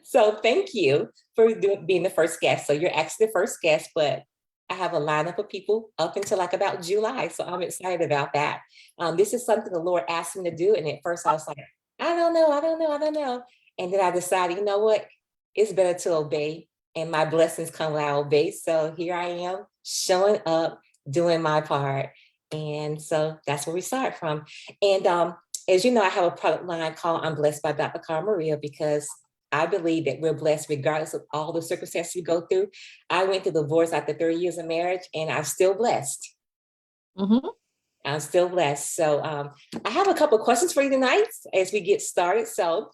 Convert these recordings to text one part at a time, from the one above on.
So thank you for being the first guest. So you're actually the first guest, but I have a lineup of people up until like about July. So I'm excited about that. This is something the Lord asked me to do. And at first I was like, I don't know, I don't know, I don't know. And then I decided, you know what? It's better to obey. And my blessings come when I obey. So here I am showing up, doing my part. And so that's where we start from. And as you know, I have a product line called I'm Blessed by Dr. Carla Maria because I believe that we're blessed regardless of all the circumstances we go through. I went through divorce after 30 years of marriage and I'm still blessed. Mm-hmm. I'm still blessed. So I have a couple of questions for you tonight as we get started. So,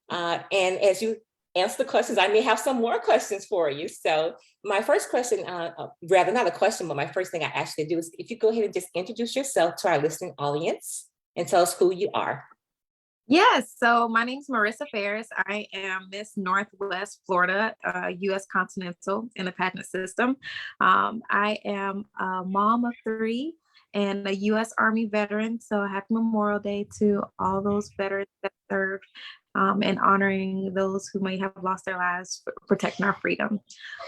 and as you answer the questions, I may have some more questions for you. So my first question, rather not a question, but my first thing I actually do is if you go ahead and just introduce yourself to our listening audience and tell us who you are. Yes, so my name is Marissa Ferris. I am Miss Northwest Florida, U.S. Continental in the pageant system. I am a mom of 3 and a U.S. Army veteran. So happy Memorial Day to all those veterans that served and honoring those who may have lost their lives protecting our freedom.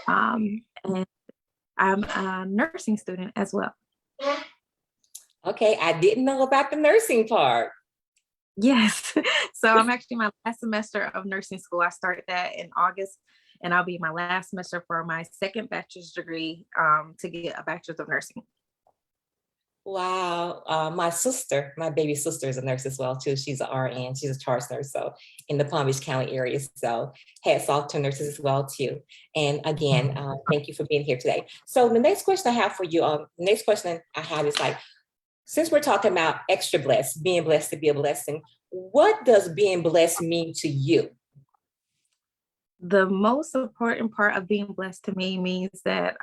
And I'm a nursing student as well. Okay, I didn't know about the nursing part. Yes. So I'm actually my last semester of nursing school. I started that in August, and I'll be my last semester for my second bachelor's degree to get a bachelor's of nursing. Wow. My baby sister is a nurse as well too. She's an RN, she's a charge nurse, so in the Palm Beach County area. So hats off to nurses as well too. And again, thank you for being here today. So the next question I have for you, the next question I have is like, since we're talking about extra blessed, being blessed to be a blessing, what does being blessed mean to you? The most important part of being blessed to me means that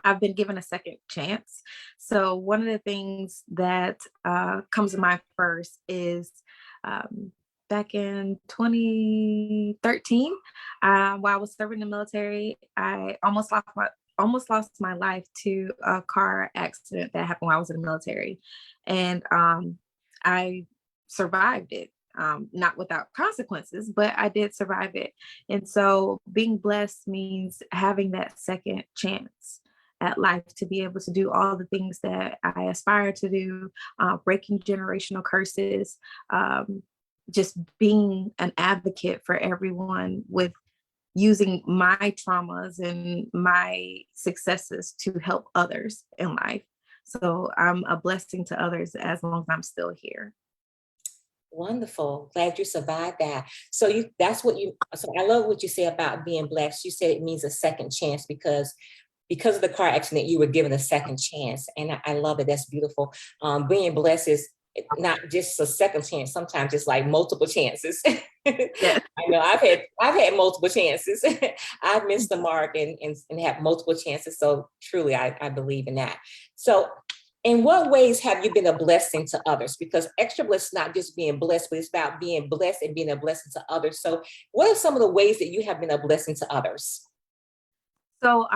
I've been given a second chance. So one of the things that comes to mind first is back in 2013, while I was serving in the military, I almost lost my life to a car accident that happened while I was in the military. And I survived it, not without consequences, but I did survive it. And so being blessed means having that second chance at life to be able to do all the things that I aspire to do, breaking generational curses, just being an advocate for everyone with using my traumas and my successes to help others in life. So I'm a blessing to others as long as I'm still here. Wonderful. Glad you survived that. So I love what you say about being blessed. You said it means a second chance because of the car accident, you were given a second chance. And I love it. That's beautiful. Being blessed is not just a second chance. Sometimes it's like multiple chances. Yeah. I know I've had multiple chances. I've missed the mark and have multiple chances. So truly, I believe in that. So in what ways have you been a blessing to others? Because extra blessed is not just being blessed, but it's about being blessed and being a blessing to others. So what are some of the ways that you have been a blessing to others? So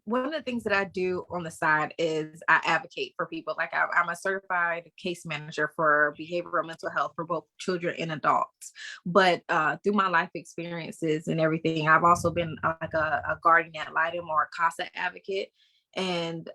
one of the things that I do on the side is I advocate for people. Like I'm a certified case manager for behavioral mental health for both children and adults. But through my life experiences and everything, I've also been like a guardian ad litem or a CASA advocate. And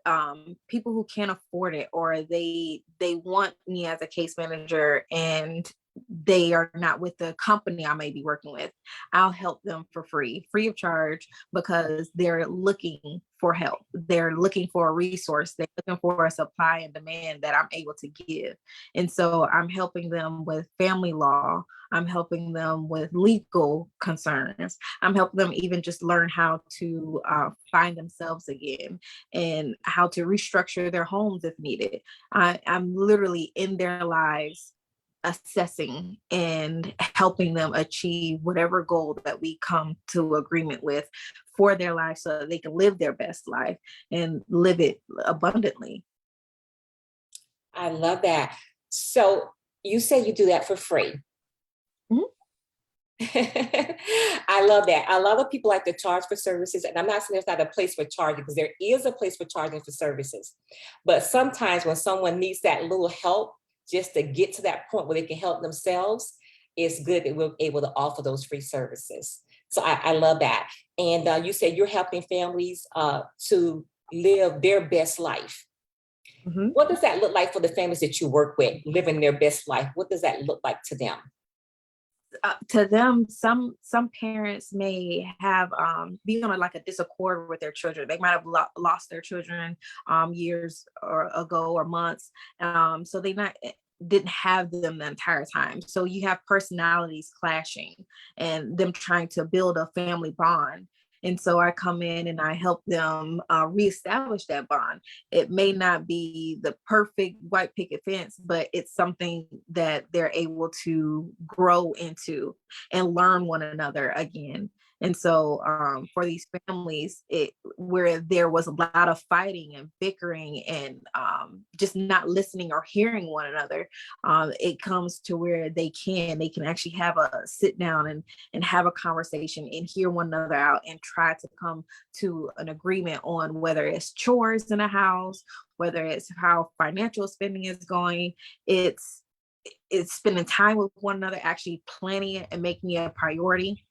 people who can't afford it, or they want me as a case manager and they are not with the company I may be working with, I'll help them for free of charge, because they're looking for help. They're looking for a resource. They're looking for a supply and demand that I'm able to give. And so I'm helping them with family law. I'm helping them with legal concerns. I'm helping them even just learn how to find themselves again and how to restructure their homes if needed. I'm literally in their lives, assessing and helping them achieve whatever goal that we come to agreement with for their life so that they can live their best life and live it abundantly. I love that. So you say you do that for free. Mm-hmm. I love that. A lot of people like to charge for services, and I'm not saying there's not a place for charging, because there is a place for charging for services. But sometimes when someone needs that little help just to get to that point where they can help themselves, it's good that we're able to offer those free services. So I love that. And you said you're helping families to live their best life. Mhm. What does that look like for the families that you work with, living their best life? What does that look like to them? To them, some parents may have be on like a disaccord with their children. They might have lost their children years ago or months, so they not didn't have them the entire time. So you have personalities clashing and them trying to build a family bond. And so I come in and I help them reestablish that bond. It may not be the perfect white picket fence, but it's something that they're able to grow into and learn one another again. And so for these families, where there was a lot of fighting and bickering and just not listening or hearing one another, it comes to where they can actually have a sit down and have a conversation and hear one another out and try to come to an agreement on whether it's chores in the house, whether it's how financial spending is going. It's spending time with one another, actually planning it and making it a priority.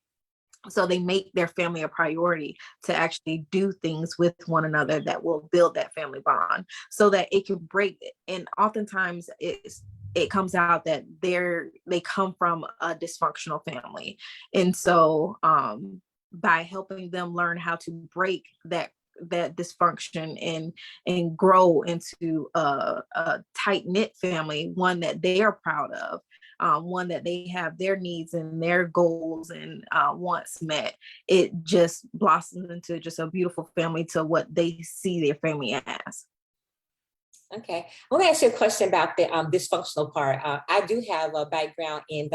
So they make their family a priority to actually do things with one another that will build that family bond so that it can break it. And oftentimes it comes out that they come from a dysfunctional family. And so by helping them learn how to break that dysfunction and grow into a tight-knit family, one that they are proud of, one that they have their needs and their goals and wants met, it just blossoms into just a beautiful family to what they see their family as. Okay, I want to ask you a question about the dysfunctional part. I do have a background in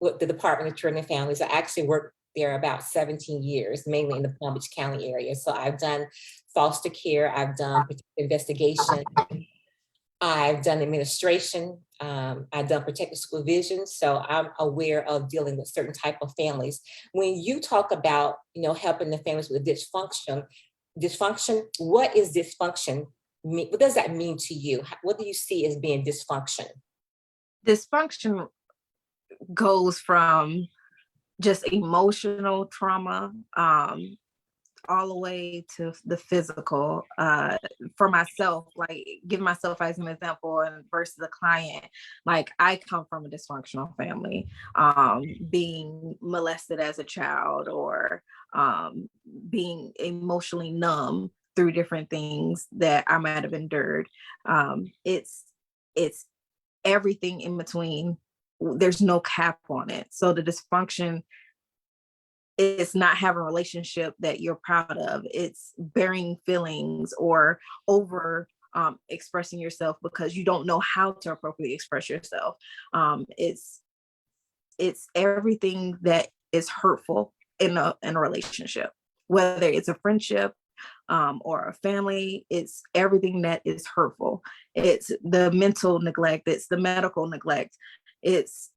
with the Department of Children and Families. I actually worked there about 17 years, mainly in the Palm Beach County area. So I've done foster care, I've done investigation, I've done administration, I've done protective supervision. So I'm aware of dealing with certain type of families. When you talk about, helping the families with dysfunction, what is dysfunction? What does that mean to you? What do you see as being dysfunction? Dysfunction goes from just emotional trauma all the way to the physical. For myself, like give myself as an example and versus a client, like I come from a dysfunctional family, being molested as a child or being emotionally numb through different things that I might have endured. It's everything in between. There's no cap on it. So the dysfunction is not having a relationship that you're proud of. It's burying feelings or over expressing yourself because you don't know how to appropriately express yourself. It's everything that is hurtful in a relationship, whether it's a friendship or a family. It's everything that is hurtful. It's the mental neglect. It's the medical neglect. It's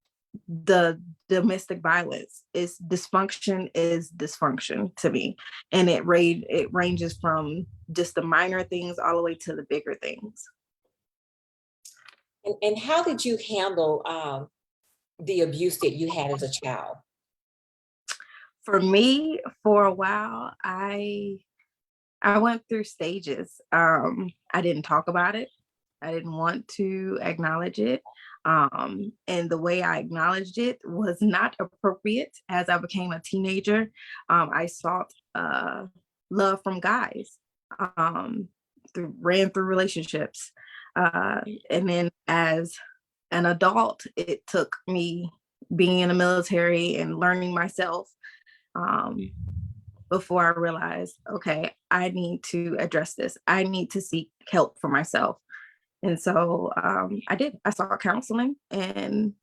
the domestic violence. Is dysfunction to me, and it ranges from just the minor things all the way to the bigger things. And how did you handle the abuse that you had as a child? For me, for a while, I went through stages. I didn't talk about it. I didn't want to acknowledge it. And the way I acknowledged it was not appropriate. As I became a teenager, I sought love from guys, ran through relationships. And then as an adult, it took me being in the military and learning myself before I realized, okay, I need to address this. I need to seek help for myself. And so I did. I sought counseling, and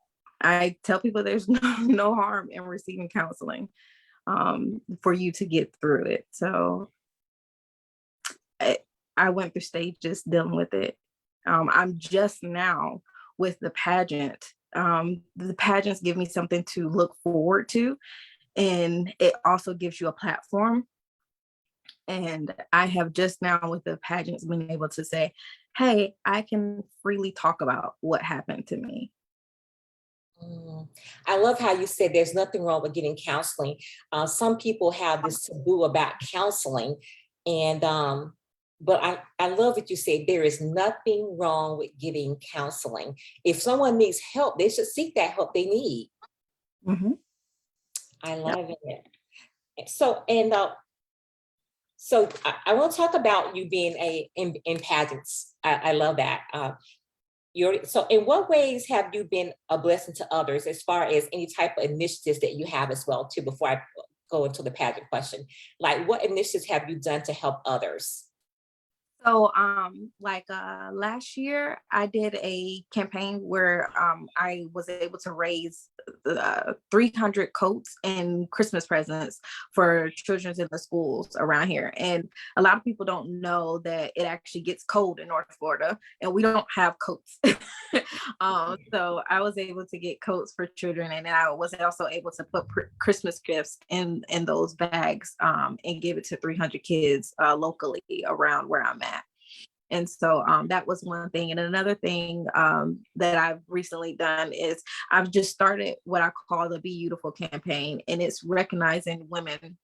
I tell people there's no harm in receiving counseling for you to get through it. So I went through stages dealing with it. I'm just now with the pageant. The pageants give me something to look forward to, and it also gives you a platform. And I have just now with the pageants been able to say, hey, I can freely talk about what happened to me. Mm. I love how you said there's nothing wrong with getting counseling. Some people have this taboo about counseling, and but I love what you said. There is nothing wrong with getting counseling. If someone needs help, they should seek that help they need. Mhm. I Yeah. love it. So I want to talk about you being in pageants. I love that. So in what ways have you been a blessing to others as far as any type of initiatives that you have as well too, before I go into the pageant question? Like what initiatives have you done to help others? So, last year, I did a campaign where I was able to raise 300 coats and Christmas presents for children in the schools around here. And a lot of people don't know that it actually gets cold in North Florida, and we don't have coats. So I was able to get coats for children, and I was also able to put Christmas gifts in those bags, and give it to 300 kids locally around where I'm at. And so that was one thing. And another thing that I've recently done is I've just started what I call the Be Beautiful campaign, and it's recognizing women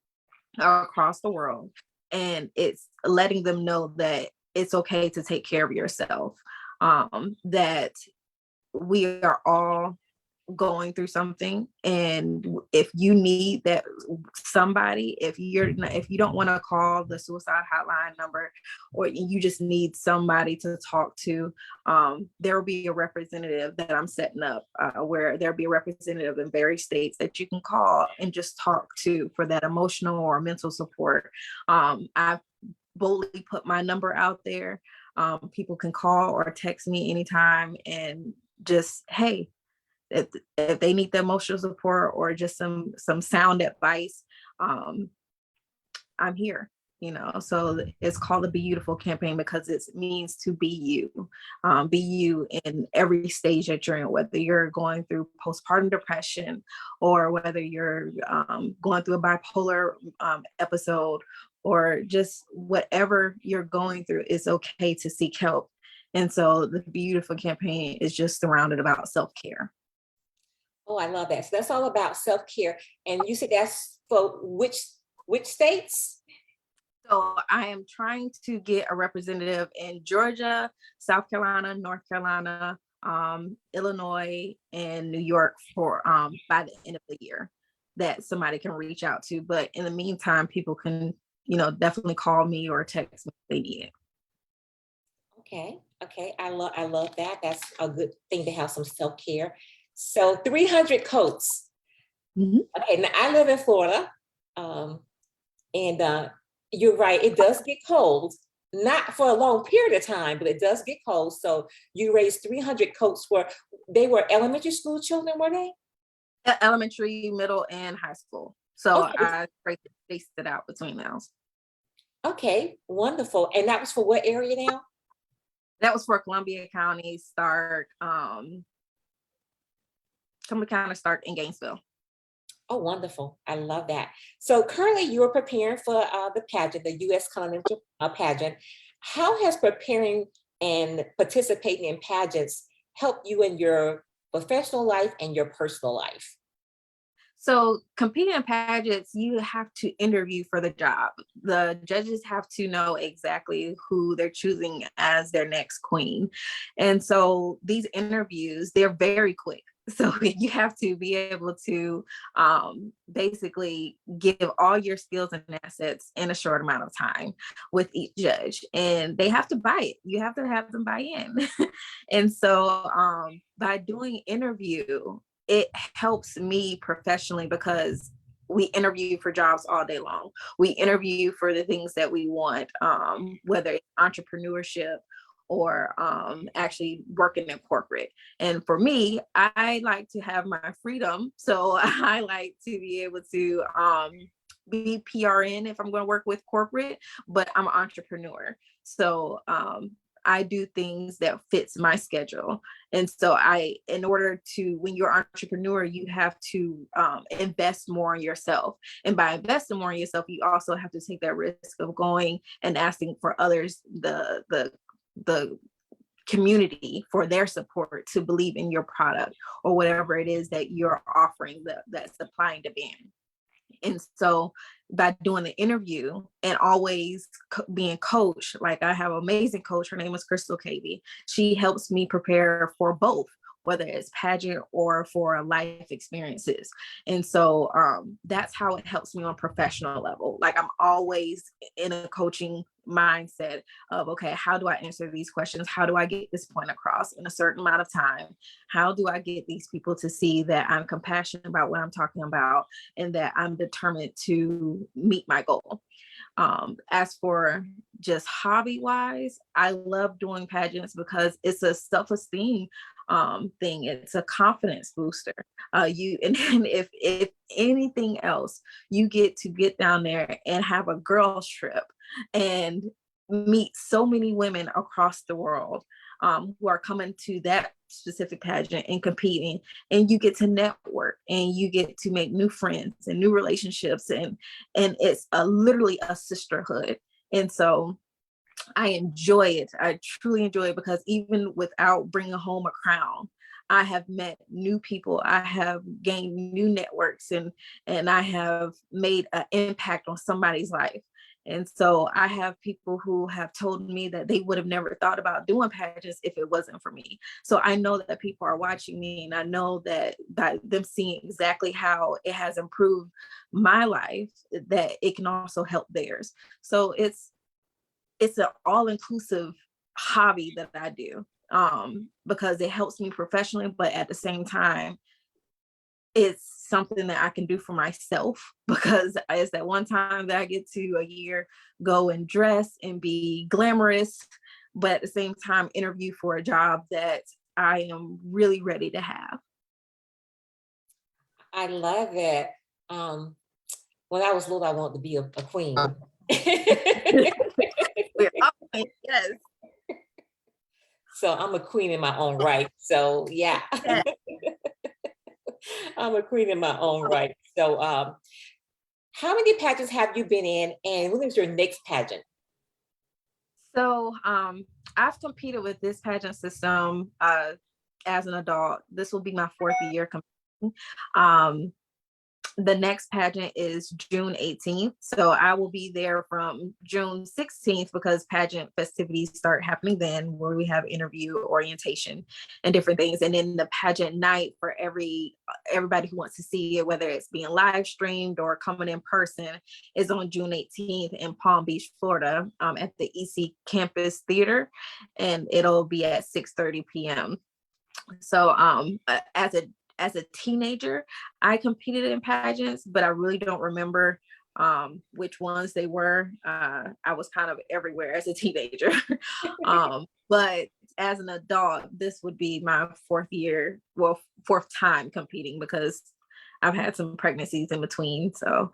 across the world, and it's letting them know that it's okay to take care of yourself, that we are all going through something, and if you need that somebody, if you don't want to call the suicide hotline number, or you just need somebody to talk to, there will be a representative that I'm setting up, where there'll be a representative in various states that you can call and just talk to for that emotional or mental support. I've boldly put my number out there. People can call or text me anytime, and just, hey, if they need the emotional support or just some sound advice, um, I'm here. So it's called the Be Beautiful campaign because it means to be you in every stage that you're in, whether you're going through postpartum depression, or whether you're going through a bipolar episode, or just whatever you're going through. It's okay to seek help. And so the Be Beautiful campaign is just surrounded about self-care. Oh, I love that. So that's all about self-care. And you said that's for which states? So I am trying to get a representative in Georgia, South Carolina, North Carolina, Illinois, and New York for by the end of the year, that somebody can reach out to. But in the meantime, people can, definitely call me or text me if they need it. Okay. Okay. I love that. That's a good thing to have some self-care. So 300 coats. Mhm. Okay. Now I live in Florida. Um, and you're right, it does get cold. Not for a long period of time, but it does get cold. So you raised 300 coats for, they were elementary school children, were they? Elementary, middle, and high school. So Okay. I spaced it out between those. Okay. Wonderful. And that was for what area now? That was for Columbia County, Columbia County, Stark, in Gainesville. Oh, wonderful. I love that. So currently you are preparing for the pageant, the U.S. Continental Pageant. How has preparing and participating in pageants helped you in your professional life and your personal life? So competing in pageants, you have to interview for the job. The judges have to know exactly who they're choosing as their next queen. And so these interviews, they're very quick. So you have to be able to basically give all your skills and assets in a short amount of time with each judge. And they have to buy it. You have to have them buy in. And so by doing interview, it helps me professionally because we interview for jobs all day long. We interview for the things that we want, whether it's entrepreneurship or actually working in corporate. And for me, I like to have my freedom. So I like to be able to be PRN if I'm going to work with corporate, but I'm an entrepreneur. So I do things that fits my schedule. And so in order to, when you're an entrepreneur, you have to invest more in yourself. And by investing more in yourself, you also have to take that risk of going and asking for others the community for their support to believe in your product or whatever it is that you're offering that supply and demand. And so by doing the interview and always being coached, like I have an amazing coach, her name is Crystal Cavey. She helps me prepare for both, whether it's pageant or for life experiences. And so that's how it helps me on a professional level. Like I'm always in a coaching mindset of, okay, how do I answer these questions? How do I get this point across in a certain amount of time? How do I get these people to see that I'm compassionate about what I'm talking about and that I'm determined to meet my goal? As for just hobby wise, I love doing pageants because it's a self-esteem thing. It's a confidence booster. And if anything else, you get to get down there and have a girls trip and meet so many women across the world who are coming to that specific pageant and competing, and you get to network and you get to make new friends and new relationships, and it's literally a sisterhood. And so I enjoy it. I truly enjoy it because even without bringing home a crown, I have met new people. I have gained new networks, and I have made an impact on somebody's life. And so I have people who have told me that they would have never thought about doing pageants if it wasn't for me. So I know that people are watching me, and I know that by them seeing exactly how it has improved my life, that it can also help theirs. So it's an all-inclusive hobby that I do because it helps me professionally, but at the same time, it's something that I can do for myself because it's that one time that I get to a year go and dress and be glamorous, but at the same time interview for a job that I am really ready to have. I love it. When I was little, I wanted to be a queen. Yes. So I'm a queen in my own right. So yeah. Yes. I'm a queen in my own right. So how many pageants have you been in, and when is your next pageant? So I've competed with this pageant system as an adult. This will be my 4th year competing. The next pageant is June 18th. So I will be there from June 16th because pageant festivities start happening then, where we have interview, orientation, and different things. And then the pageant night for everybody who wants to see it, whether it's being live streamed or coming in person, is on June 18th in Palm Beach, Florida, at the EC Campus Theater. And it'll be at 6:30 p.m. So as a teenager, I competed in pageants, but I really don't remember which ones they were. I was kind of everywhere as a teenager. But as an adult, this would be my 4th time competing because I've had some pregnancies in between. So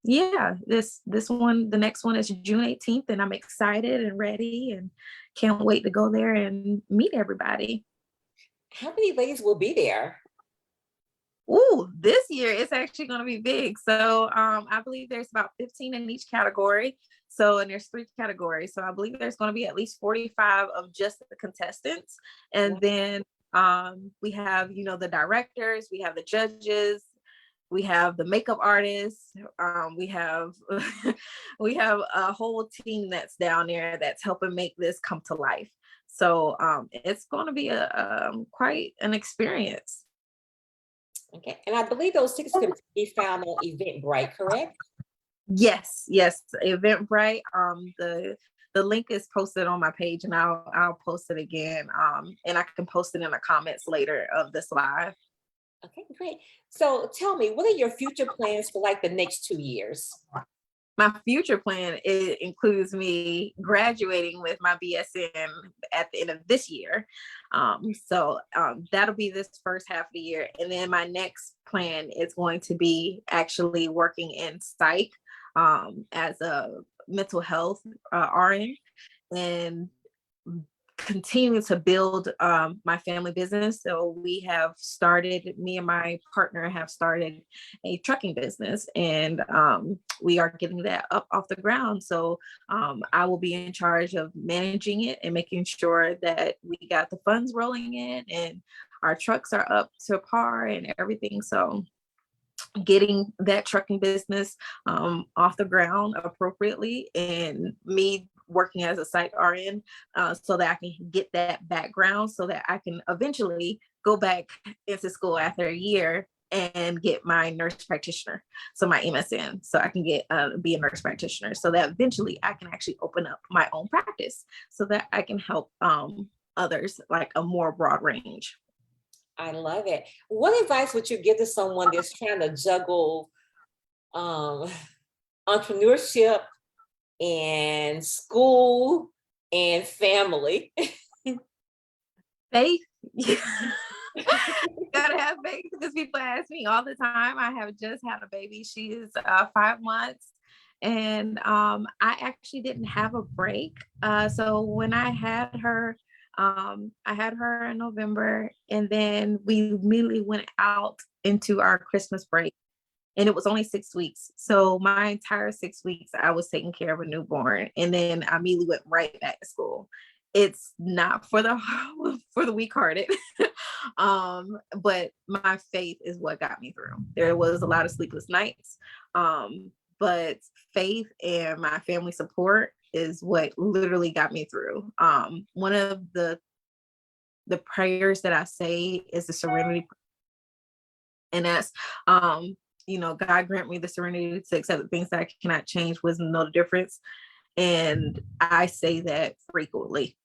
yeah, this one, the next one is June 18th, and I'm excited and ready and can't wait to go there and meet everybody. How many ladies will be there? Ooh, this year it's actually going to be big. So I believe there's about 15 in each category. So, and there's 3 categories. So I believe there's going to be at least 45 of just the contestants. And then we have, the directors, we have the judges, we have the makeup artists, we have we have a whole team that's down there that's helping make this come to life. So it's going to be a quite an experience. Okay, and I believe those tickets can be found on Eventbrite, correct? Yes, Eventbrite. The link is posted on my page, and I'll post it again. And I can post it in the comments later of this live. Okay, great. So tell me, what are your future plans for like the next 2 years? My future plan, it includes me graduating with my BSN at the end of this year. So that'll be this first half of the year. And then my next plan is going to be actually working in psych as a mental health RN, and continue to build my family business. So me and my partner have started a trucking business, and we are getting that up off the ground. So I will be in charge of managing it and making sure that we got the funds rolling in and our trucks are up to par and everything. So getting that trucking business off the ground appropriately, and me working as a site RN so that I can get that background so that I can eventually go back into school after a year and get my nurse practitioner, so my MSN, so I can get be a nurse practitioner, so that eventually I can actually open up my own practice so that I can help others, like a more broad range. I love it. What advice would you give to someone that's trying to juggle entrepreneurship and school and family? Faith. You gotta have faith, because people ask me all the time. I have just had a baby. She is 5 months, and I actually didn't have a break. So when I had her in November, and then we immediately went out into our Christmas break, and it was only 6 weeks. So my entire 6 weeks, I was taking care of a newborn, and then I immediately went right back to school. It's not for the weak-hearted, but my faith is what got me through. There was a lot of sleepless nights, but faith and my family support is what literally got me through. One of the prayers that I say is the serenity, and that's God grant me the serenity to accept the things that I cannot change, wisdom, know the difference. And I say that frequently.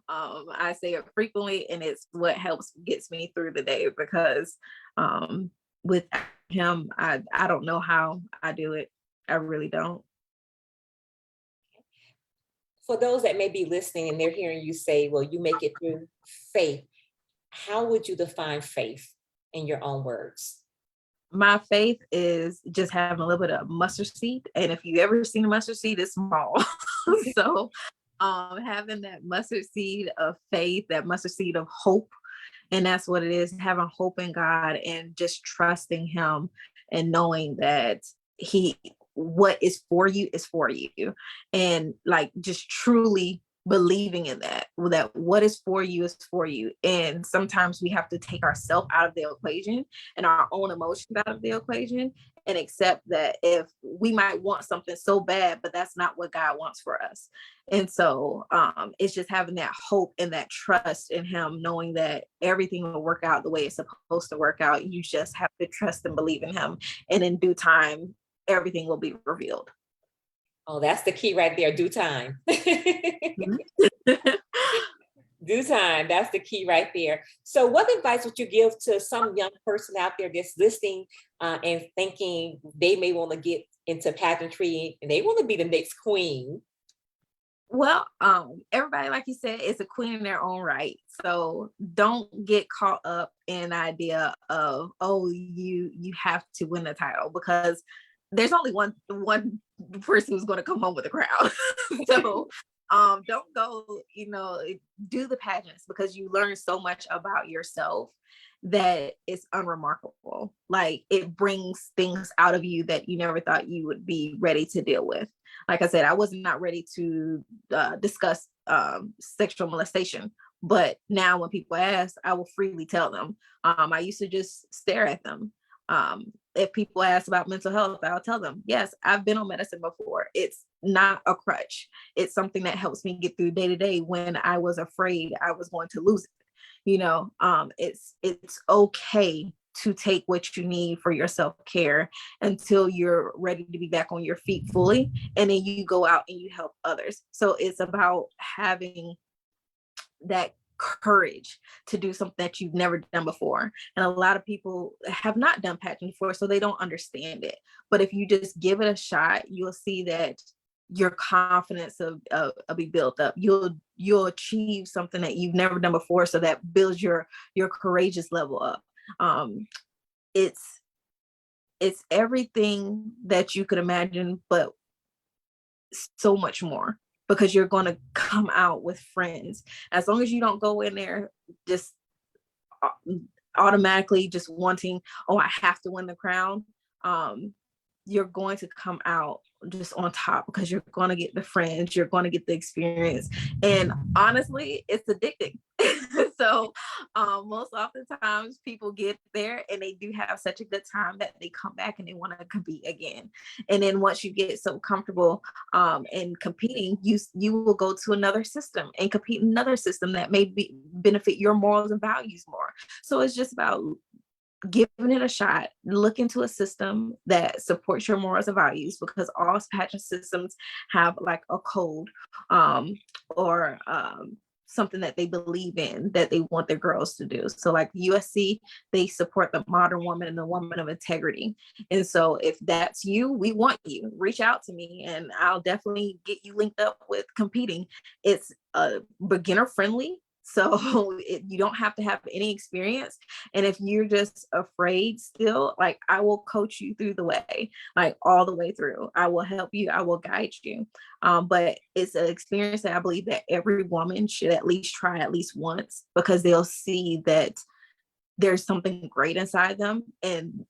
I say it frequently, and it's what gets me through the day, because without him, I don't know how I do it. I really don't. For those that may be listening and they're hearing you say, well, you make it through faith, how would you define faith in your own words? My faith is just having a little bit of mustard seed. And if you ever seen a mustard seed, it's small. So having that mustard seed of faith, that mustard seed of hope. And that's what it is, having hope in God and just trusting him and knowing that what is for you is for you. And like just truly believing in that what is for you is for you. And sometimes we have to take ourselves out of the equation and our own emotions out of the equation, and accept that if we might want something so bad, but that's not what God wants for us. And so it's just having that hope and that trust in him, knowing that everything will work out the way it's supposed to work out. You just have to trust and believe in him, and in due time everything will be revealed. Oh, that's the key right there. Due time. Mhm. Due time. That's the key right there. So what advice would you give to some young person out there that's listening and thinking they may want to get into pageantry and they want to be the next queen? Well, everybody, like you said, is a queen in their own right. So don't get caught up in the idea of, oh, you have to win the title, because there's only one person who's going to come home with a crown. So don't go, do the pageants, because you learn so much about yourself that it's unremarkable. Like, it brings things out of you that you never thought you would be ready to deal with. Like I said, I was not ready to discuss sexual molestation, but now when people ask, I will freely tell them. I used to just stare at them. If people ask about mental health, I'll tell them, yes, I've been on medicine before. It's not a crutch. It's something that helps me get through day to day when I was afraid I was going to lose it. It's okay to take what you need for your self-care until you're ready to be back on your feet fully. And then you go out and you help others. So it's about having that courage to do something that you've never done before. And a lot of people have not done pageant before, so they don't understand it. But if you just give it a shot, you'll see that your confidence will be built up. You'll achieve something that you've never done before, so that builds your courageous level up. It's everything that you could imagine, but so much more, because you're going to come out with friends. As long as you don't go in there just automatically just wanting, oh, I have to win the crown. You're going to come out just on top because you're going to get the friends, you're going to get the experience. And honestly, it's addicting. So most oftentimes people get there and they do have such a good time that they come back and they want to compete again. And then once you get so comfortable in competing, you will go to another system and compete in another system that may benefit your morals and values more. So it's just about giving it a shot, look into a system that supports your morals and values, because all pageant systems have like a code or something that they believe in that they want their girls to do. So like USC, they support the modern woman and the woman of integrity. And so if that's you, we want you. Reach out to me and I'll definitely get you linked up with competing. It's beginner friendly. So you don't have to have any experience. And if you're just afraid still, like I will coach you through the way, like all the way through. I will help you. I will guide you. But it's an experience that I believe that every woman should at least try at least once, because they'll see that there's something great inside them. And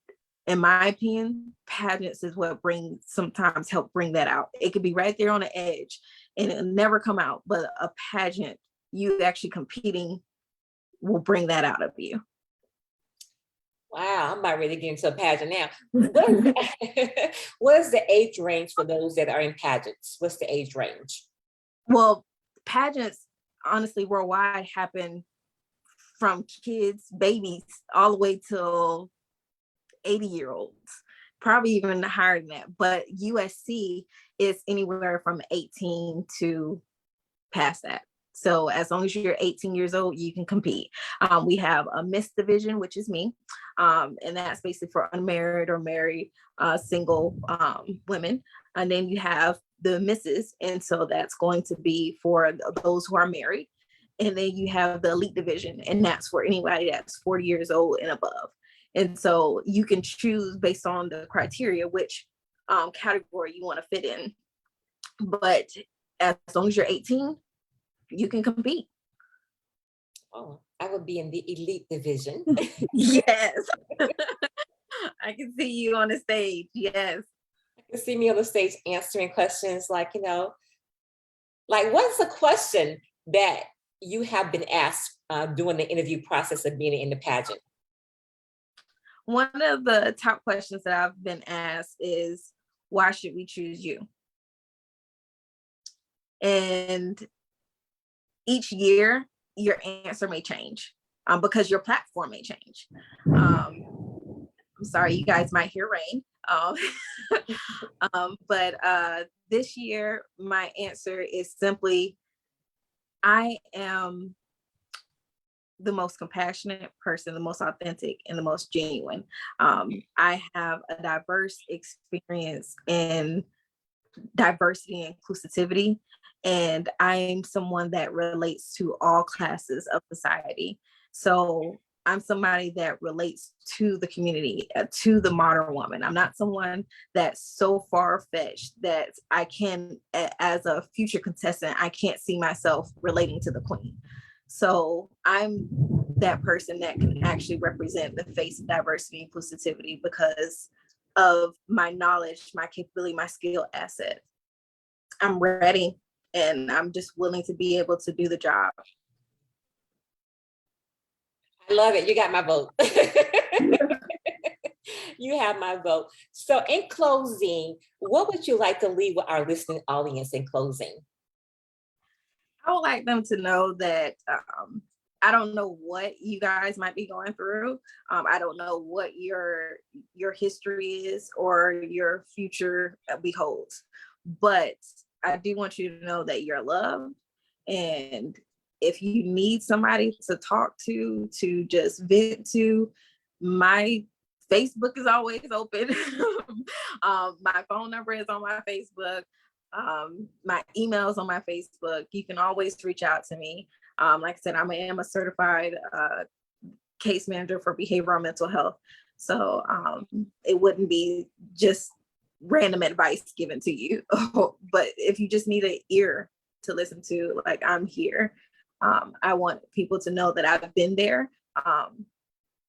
in my opinion, pageants is what sometimes help bring that out. It could be right there on the edge and it'll never come out, but a pageant, you actually competing, will bring that out of you. Wow, I'm about ready to get into a pageant now. What is the age range for those that are in pageants? What's the age range? Well, pageants, honestly, worldwide happen from kids, babies, all the way till 80-year-olds, probably even higher than that. But USC is anywhere from 18 to past that. So as long as you're 18 years old, you can compete. We have a Miss division, which is me. And that's basically for unmarried or married single women. And then you have the Misses. And so that's going to be for those who are married. And then you have the elite division. And that's for anybody that's 40 years old and above. And so you can choose based on the criteria, which category you want to fit in. But as long as you're 18, you can compete. Oh, I would be in the elite division. Yes. I can see you on the stage. Yes. You can see me on the stage answering questions like, like what's a question that you have been asked during the interview process of being in the pageant? One of the top questions that I've been asked is, why should we choose you? And each year, your answer may change because your platform may change. I'm sorry, you guys might hear rain. But this year, my answer is simply, I am the most compassionate person, the most authentic, and the most genuine. I have a diverse experience in diversity and inclusivity. And I'm someone that relates to all classes of society. So I'm somebody that relates to the community, to the modern woman. I'm not someone that's so far-fetched that I can, as a future contestant, I can't see myself relating to the queen. So I'm that person that can actually represent the face of diversity and inclusivity because of my knowledge, my capability, my skill asset. I'm ready. And I'm just willing to be able to do the job. I love it. You got my vote. You have my vote. So in closing, what would you like to leave with our listening audience in closing? I would like them to know that I don't know what you guys might be going through. I don't know what your history is or your future beholds, but I do want you to know that you're loved. And if you need somebody to talk to just vent to, my Facebook is always open. My phone number is on my Facebook. My email is on my Facebook. You can always reach out to me. Like I said, I am a certified case manager for behavioral mental health. So it wouldn't be just random advice given to you. But if you just need an ear to listen to. Like, I'm here. I want people to know that I've been there.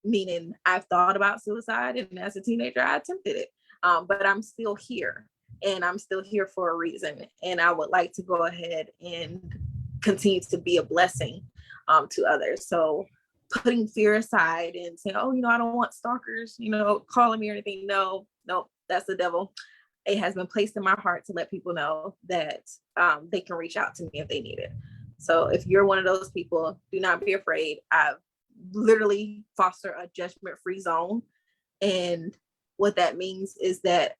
Meaning I've thought about suicide, and as a teenager, I attempted it. But I'm still here, and I'm still here for a reason. And I would like to go ahead and continue to be a blessing to others. So putting fear aside and saying, oh, I don't want stalkers, calling me or anything. No, that's the devil. It has been placed in my heart to let people know that they can reach out to me if they need it. So if you're one of those people, do not be afraid. I've literally foster a judgment-free zone. And what that means is that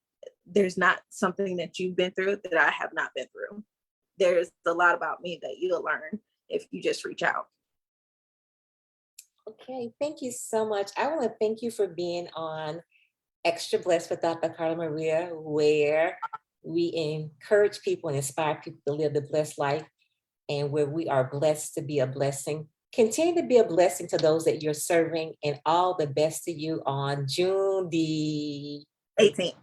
there's not something that you've been through that I have not been through. There's a lot about me that you'll learn if you just reach out. Okay, thank you so much. I want to thank you for being on Xtra Bless'd with Dr. Carla Maria, where we encourage people and inspire people to live the blessed life, and where we are blessed to be a blessing. Continue to be a blessing to those that you're serving, and all the best to you on June the 18th.